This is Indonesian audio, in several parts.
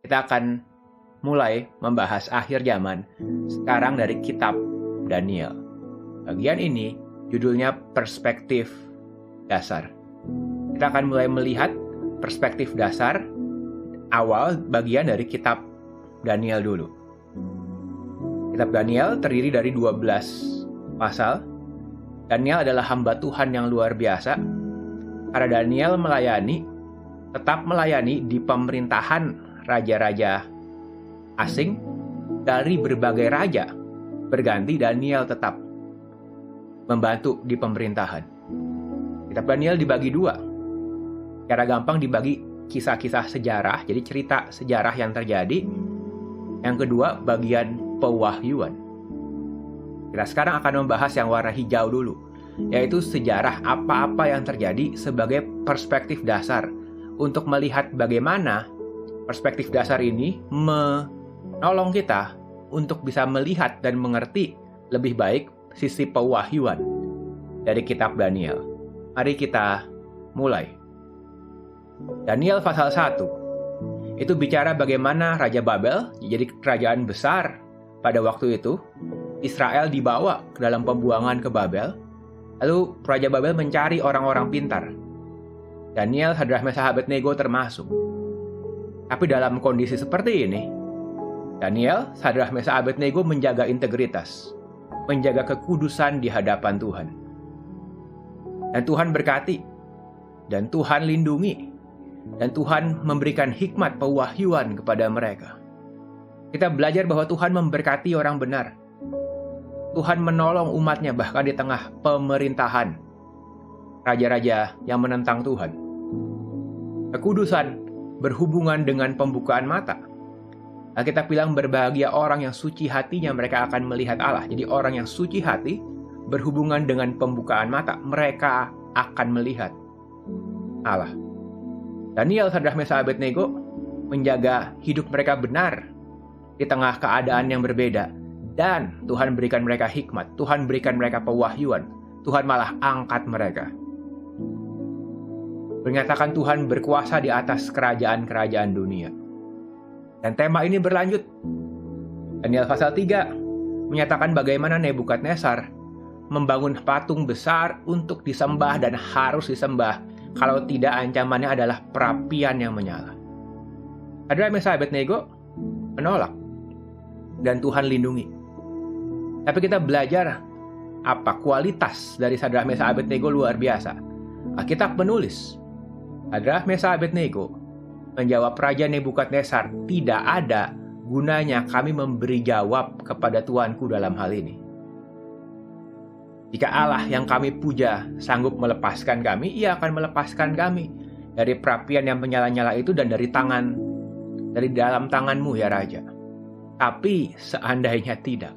Kita akan mulai membahas akhir zaman sekarang dari kitab Daniel. Bagian ini judulnya perspektif dasar. Kita akan mulai melihat perspektif dasar awal bagian dari kitab Daniel dulu. Kitab Daniel terdiri dari 12 pasal. Daniel adalah hamba Tuhan yang luar biasa. Karena Daniel tetap melayani di pemerintahan raja-raja asing dari berbagai raja berganti, Daniel tetap membantu di pemerintahan. Kitab Daniel dibagi dua. Secara gampang dibagi kisah-kisah sejarah, jadi cerita sejarah yang terjadi. Yang kedua, bagian pewahyuan. Kita sekarang akan membahas yang warna hijau dulu, yaitu sejarah apa-apa yang terjadi sebagai perspektif dasar untuk melihat bagaimana perspektif dasar ini menolong kita untuk bisa melihat dan mengerti lebih baik sisi pewahyuan dari kitab Daniel. Mari kita mulai. Daniel pasal 1 itu bicara bagaimana Raja Babel, jadi kerajaan besar pada waktu itu, Israel dibawa ke dalam pembuangan ke Babel. Lalu Raja Babel mencari orang-orang pintar. Daniel, Sadrah, Mesakh, Abednego termasuk. Tapi dalam kondisi seperti ini, Daniel, Sadrah, Mesakh, Abednego menjaga integritas, menjaga kekudusan di hadapan Tuhan. Dan Tuhan berkati, dan Tuhan lindungi, dan Tuhan memberikan hikmat pewahyuan kepada mereka. Kita belajar bahwa Tuhan memberkati orang benar. Tuhan menolong umatnya bahkan di tengah pemerintahan raja-raja yang menentang Tuhan. Kekudusan berhubungan dengan pembukaan mata. Kita bilang berbahagia orang yang suci hatinya, mereka akan melihat Allah. Jadi orang yang suci hati berhubungan dengan pembukaan mata, mereka akan melihat Allah. Daniel, Sadrah, Mesakh, Abednego menjaga hidup mereka benar di tengah keadaan yang berbeda. Dan Tuhan berikan mereka hikmat, Tuhan berikan mereka pewahyuan, Tuhan malah angkat mereka. Menyatakan Tuhan berkuasa di atas kerajaan-kerajaan dunia. Dan tema ini berlanjut. Daniel pasal 3 menyatakan bagaimana Nebukadnezar membangun patung besar untuk disembah dan harus disembah. Kalau tidak, ancamannya adalah perapian yang menyala. Sadrah, Mesakh, Abednego menolak. Dan Tuhan lindungi. Tapi kita belajar apa kualitas dari Sadrah, Mesakh, Abednego luar biasa. Alkitab menulis, Sadrah, Mesakh, Abednego menjawab Raja Nebukadnezar, tidak ada gunanya kami memberi jawab kepada Tuanku dalam hal ini. Jika Allah yang kami puja sanggup melepaskan kami, Ia akan melepaskan kami dari perapian yang menyala-nyala itu dan dari dalam tanganmu ya Raja. Tapi seandainya tidak,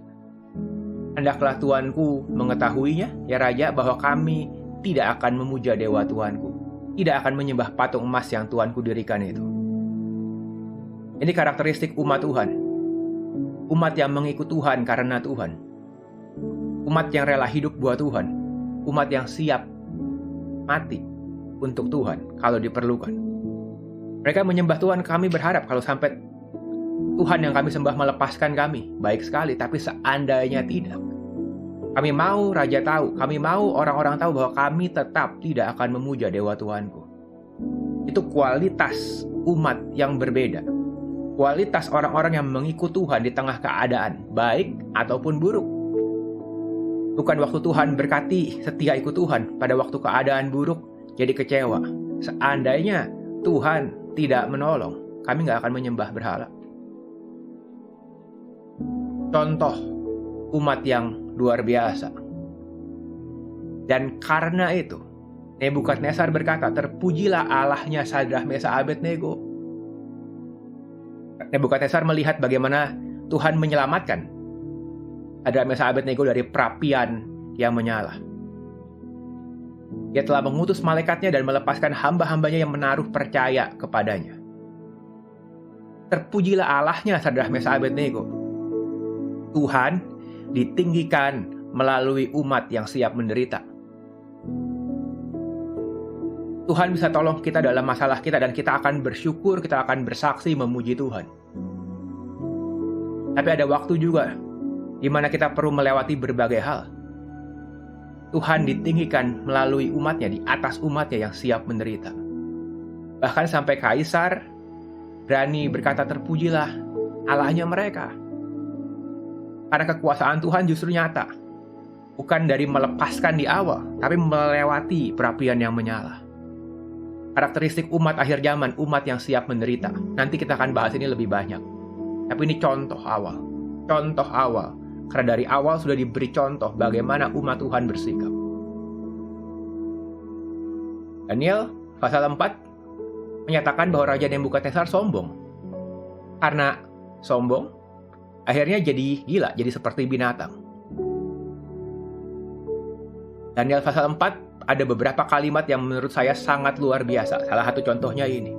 hendaklah Tuanku mengetahuinya, ya Raja, bahwa kami tidak akan memuja dewa Tuanku, tidak akan menyembah patung emas yang Tuanku dirikan itu. Ini karakteristik umat Tuhan. Umat yang mengikut Tuhan karena Tuhan. Umat yang rela hidup buat Tuhan. Umat yang siap mati untuk Tuhan kalau diperlukan. Mereka menyembah Tuhan, kami berharap kalau sampai Tuhan yang kami sembah melepaskan kami, baik sekali, tapi seandainya tidak. Kami mau Raja tahu, kami mau orang-orang tahu bahwa kami tetap tidak akan memuja dewa Tuhanku. Itu kualitas umat yang berbeda. Kualitas orang-orang yang mengikut Tuhan di tengah keadaan, baik ataupun buruk. Bukan waktu Tuhan berkati setia ikut Tuhan, pada waktu keadaan buruk jadi kecewa. Seandainya Tuhan tidak menolong, kami nggak akan menyembah berhala. Contoh umat yang luar biasa. Dan karena itu, Nebukadnezar berkata, terpujilah Allahnya Sadrah, Mesakh, Abednego. Nebukadnezar melihat bagaimana Tuhan menyelamatkan Sadrah, Mesakh, Abednego dari perapian yang menyala. Dia telah mengutus malaikatnya dan melepaskan hamba-hambanya yang menaruh percaya kepadanya. Terpujilah Allahnya Sadrah, Mesakh, Abednego. Tuhan ditinggikan melalui umat yang siap menderita. Tuhan bisa tolong kita dalam masalah kita dan kita akan bersyukur, kita akan bersaksi memuji Tuhan. Tapi ada waktu juga di mana kita perlu melewati berbagai hal. Tuhan ditinggikan melalui umatnya, di atas umatnya yang siap menderita. Bahkan sampai kaisar berani berkata terpujilah Allahnya mereka. Karena kekuasaan Tuhan justru nyata. Bukan dari melepaskan di awal, tapi melewati perapian yang menyala. Karakteristik umat akhir zaman, umat yang siap menderita. Nanti kita akan bahas ini lebih banyak. Tapi ini contoh awal. Contoh awal. Karena dari awal sudah diberi contoh bagaimana umat Tuhan bersikap. Daniel pasal 4 menyatakan bahwa Raja Nebukadnezar sombong. Karena sombong, akhirnya jadi gila, jadi seperti binatang. Daniel pasal 4 ada beberapa kalimat yang menurut saya sangat luar biasa. Salah satu contohnya ini.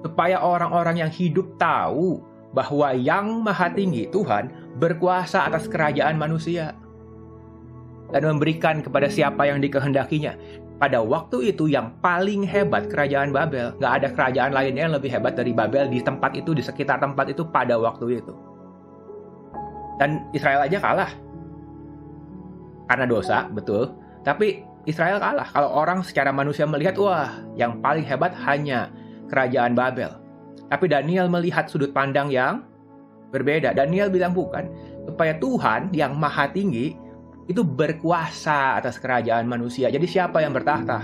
Supaya orang-orang yang hidup tahu bahwa yang maha tinggi Tuhan berkuasa atas kerajaan manusia dan memberikan kepada siapa yang dikehendakinya. Pada waktu itu yang paling hebat kerajaan Babel. Gak ada kerajaan lainnya yang lebih hebat dari Babel di tempat itu, di sekitar tempat itu pada waktu itu. Dan Israel aja kalah. Karena dosa, betul. Tapi Israel kalah. Kalau orang secara manusia melihat, wah yang paling hebat hanya kerajaan Babel. Tapi Daniel melihat sudut pandang yang berbeda. Daniel bilang bukan. Supaya Tuhan yang maha tinggi itu berkuasa atas kerajaan manusia. Jadi siapa yang bertahta?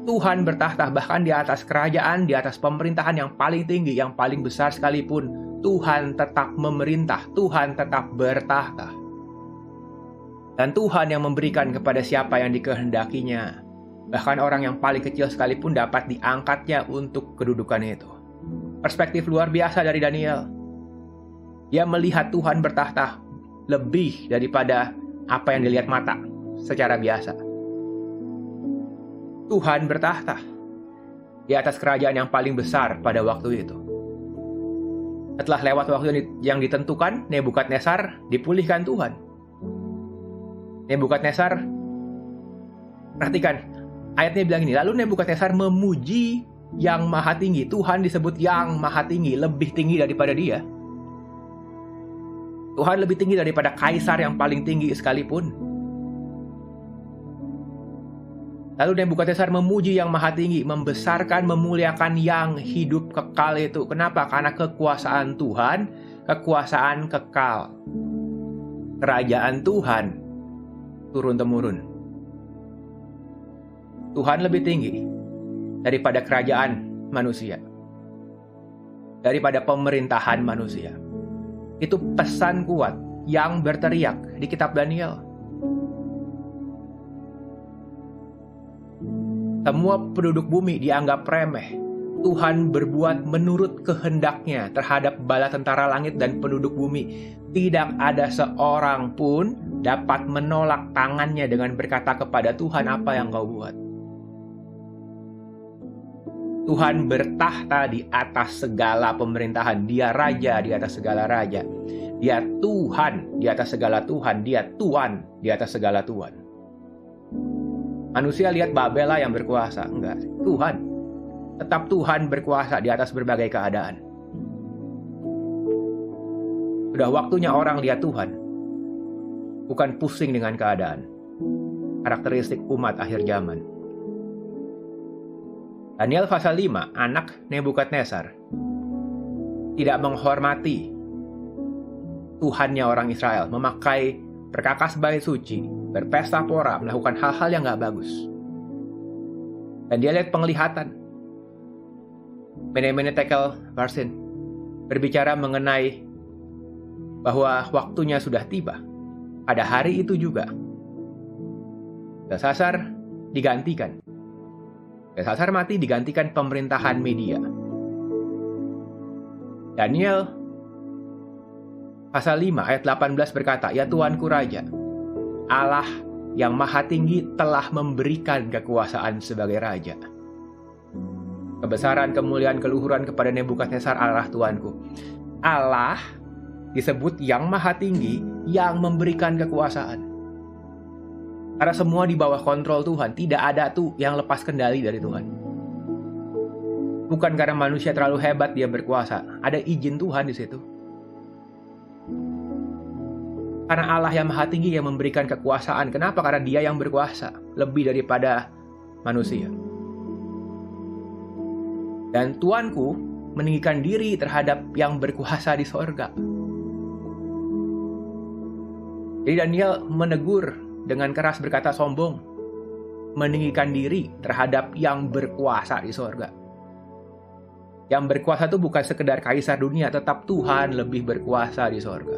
Tuhan bertahta bahkan di atas kerajaan, di atas pemerintahan yang paling tinggi, yang paling besar sekalipun. Tuhan tetap memerintah, Tuhan tetap bertahta. Dan Tuhan yang memberikan kepada siapa yang dikehendakinya. Bahkan orang yang paling kecil sekalipun dapat diangkatnya untuk kedudukan itu. Perspektif luar biasa dari Daniel. Dia melihat Tuhan bertahta lebih daripada apa yang dilihat mata secara biasa. Tuhan bertahta di atas kerajaan yang paling besar pada waktu itu. Setelah lewat waktu yang ditentukan, Nebukadnezar dipulihkan Tuhan. Nebukadnezar, perhatikan, ayatnya bilang ini, lalu Nebukadnezar memuji yang maha tinggi. Tuhan disebut yang maha tinggi, lebih tinggi daripada dia. Tuhan lebih tinggi daripada kaisar yang paling tinggi sekalipun. Lalu Nebukadnezar memuji yang maha tinggi, membesarkan, memuliakan yang hidup kekal itu. Kenapa? Karena kekuasaan Tuhan, kekuasaan kekal. Kerajaan Tuhan turun-temurun. Tuhan lebih tinggi daripada kerajaan manusia, daripada pemerintahan manusia. Itu pesan kuat yang berteriak di kitab Daniel. Semua penduduk bumi dianggap remeh. Tuhan berbuat menurut kehendaknya terhadap bala tentara langit dan penduduk bumi. Tidak ada seorang pun dapat menolak tangannya dengan berkata kepada Tuhan, apa yang kau buat? Tuhan bertahta di atas segala pemerintahan. Dia raja di atas segala raja. Dia Tuhan di atas segala Tuhan. Dia Tuan di atas segala Tuan. Manusia lihat Babel lah yang berkuasa. Enggak, Tuhan. Tetap Tuhan berkuasa di atas berbagai keadaan. Sudah waktunya orang lihat Tuhan. Bukan pusing dengan keadaan. Karakteristik umat akhir zaman. Daniel pasal 5, anak Nebukadnezar tidak menghormati Tuhannya orang Israel, memakai perkakas bait suci, berpesta pora, melakukan hal-hal yang gak bagus. Dan dia lihat penglihatan. Mene-mene Tekel Parsin berbicara mengenai bahwa waktunya sudah tiba. Pada hari itu juga Belsasar digantikan. Belsasar mati digantikan pemerintahan Media. Daniel pasal 5 ayat 18 berkata, ya Tuanku Raja, Allah yang maha tinggi telah memberikan kekuasaan sebagai Raja. Kebesaran, kemuliaan, keluhuran kepada Nebukadnezar Allah Tuanku. Allah disebut yang maha tinggi yang memberikan kekuasaan. Karena semua di bawah kontrol Tuhan. Tidak ada tuh yang lepas kendali dari Tuhan. Bukan karena manusia terlalu hebat dia berkuasa. Ada izin Tuhan di situ. Karena Allah yang Maha Tinggi yang memberikan kekuasaan. Kenapa? Karena Dia yang berkuasa. Lebih daripada manusia. Dan Tuanku meninggikan diri terhadap yang berkuasa di sorga. Jadi Daniel menegur dengan keras berkata sombong. Meninggikan diri terhadap yang berkuasa di sorga. Yang berkuasa itu bukan sekedar kaisar dunia, tetap Tuhan lebih berkuasa di sorga.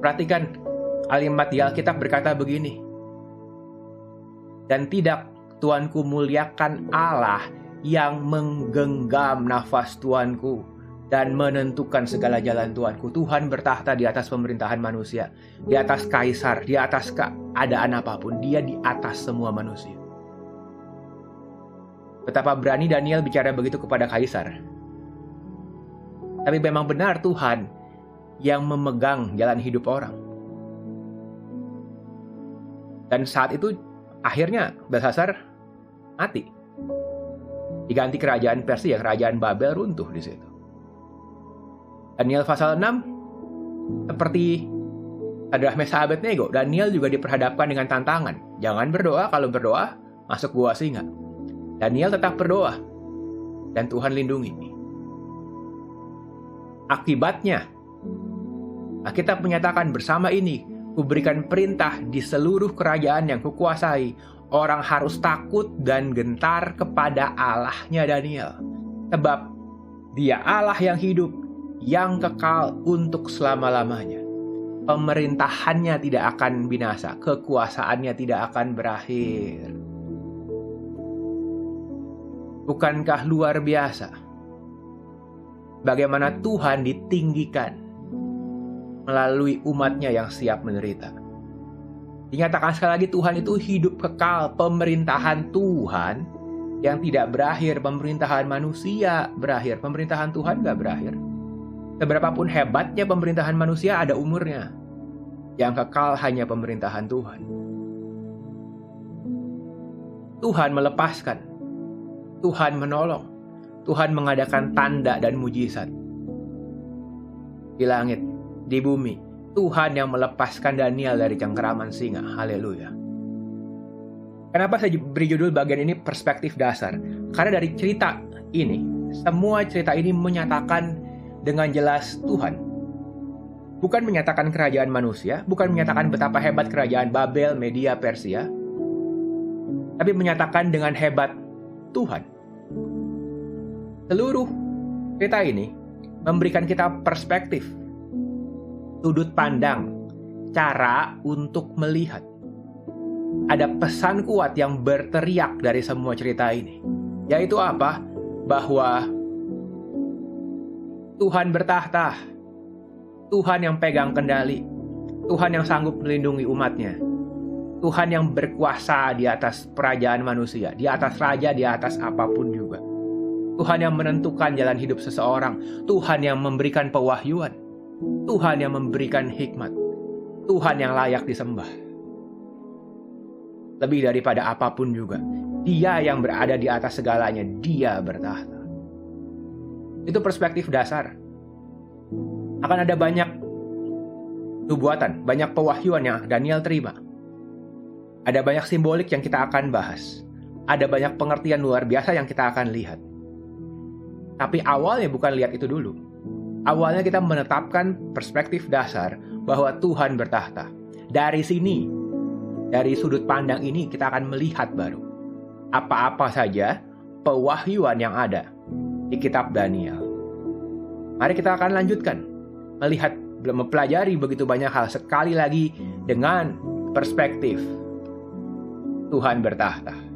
Perhatikan kalimat di Alkitab berkata begini. Dan tidak Tuanku muliakan Allah yang menggenggam nafas Tuanku dan menentukan segala jalan Tuanku. Tuhan bertahta di atas pemerintahan manusia, di atas kaisar, di atas keadaan apapun. Dia di atas semua manusia. Betapa berani Daniel bicara begitu kepada kaisar. Tapi memang benar Tuhan yang memegang jalan hidup orang. Dan saat itu akhirnya Belshazzar mati. Diganti kerajaan Persia, kerajaan Babel runtuh di situ. Daniel pasal 6 seperti Sadrach Meshach Abednego, Daniel juga diperhadapkan dengan tantangan. Jangan berdoa, kalau berdoa masuk gua singa. Daniel tetap berdoa dan Tuhan lindungi. Akibatnya Alkitab menyatakan bersama ini, kuberikan perintah di seluruh kerajaan yang kukuasai, orang harus takut dan gentar kepada Allahnya Daniel. Sebab Dia Allah yang hidup, yang kekal untuk selama-lamanya. Pemerintahannya tidak akan binasa, kekuasaannya tidak akan berakhir. Bukankah luar biasa? Bagaimana Tuhan ditinggikan melalui umatnya yang siap menderita. Dinyatakan sekali lagi Tuhan itu hidup kekal. Pemerintahan Tuhan yang tidak berakhir. Pemerintahan manusia berakhir. Pemerintahan Tuhan gak berakhir. Seberapapun hebatnya pemerintahan manusia ada umurnya. Yang kekal hanya pemerintahan Tuhan. Tuhan melepaskan. Tuhan menolong. Tuhan mengadakan tanda dan mujizat. Di langit, di bumi, Tuhan yang melepaskan Daniel dari cengkeraman singa. Haleluya. Kenapa saya beri judul bagian ini perspektif dasar? Karena dari cerita ini, semua cerita ini menyatakan dengan jelas Tuhan. Bukan menyatakan kerajaan manusia, bukan menyatakan betapa hebat kerajaan Babel, Media, Persia, tapi menyatakan dengan hebat Tuhan. Seluruh cerita ini memberikan kita perspektif, sudut pandang, cara untuk melihat. Ada pesan kuat yang berteriak dari semua cerita ini. Yaitu apa? Bahwa Tuhan bertahta. Tuhan yang pegang kendali. Tuhan yang sanggup melindungi umatnya. Tuhan yang berkuasa di atas kerajaan manusia. Di atas raja, di atas apapun juga. Tuhan yang menentukan jalan hidup seseorang. Tuhan yang memberikan pewahyuan. Tuhan yang memberikan hikmat. Tuhan yang layak disembah. Lebih daripada apapun juga. Dia yang berada di atas segalanya. Dia bertahta. Itu perspektif dasar. Akan ada banyak nubuatan, banyak pewahyuan yang Daniel terima. Ada banyak simbolik yang kita akan bahas. Ada banyak pengertian luar biasa yang kita akan lihat. Tapi awalnya bukan lihat itu dulu. Awalnya kita menetapkan perspektif dasar bahwa Tuhan bertahta. Dari sini, dari sudut pandang ini kita akan melihat baru apa-apa saja pewahyuan yang ada di kitab Daniel. Mari kita akan lanjutkan melihat, mempelajari begitu banyak hal sekali lagi dengan perspektif Tuhan bertahta.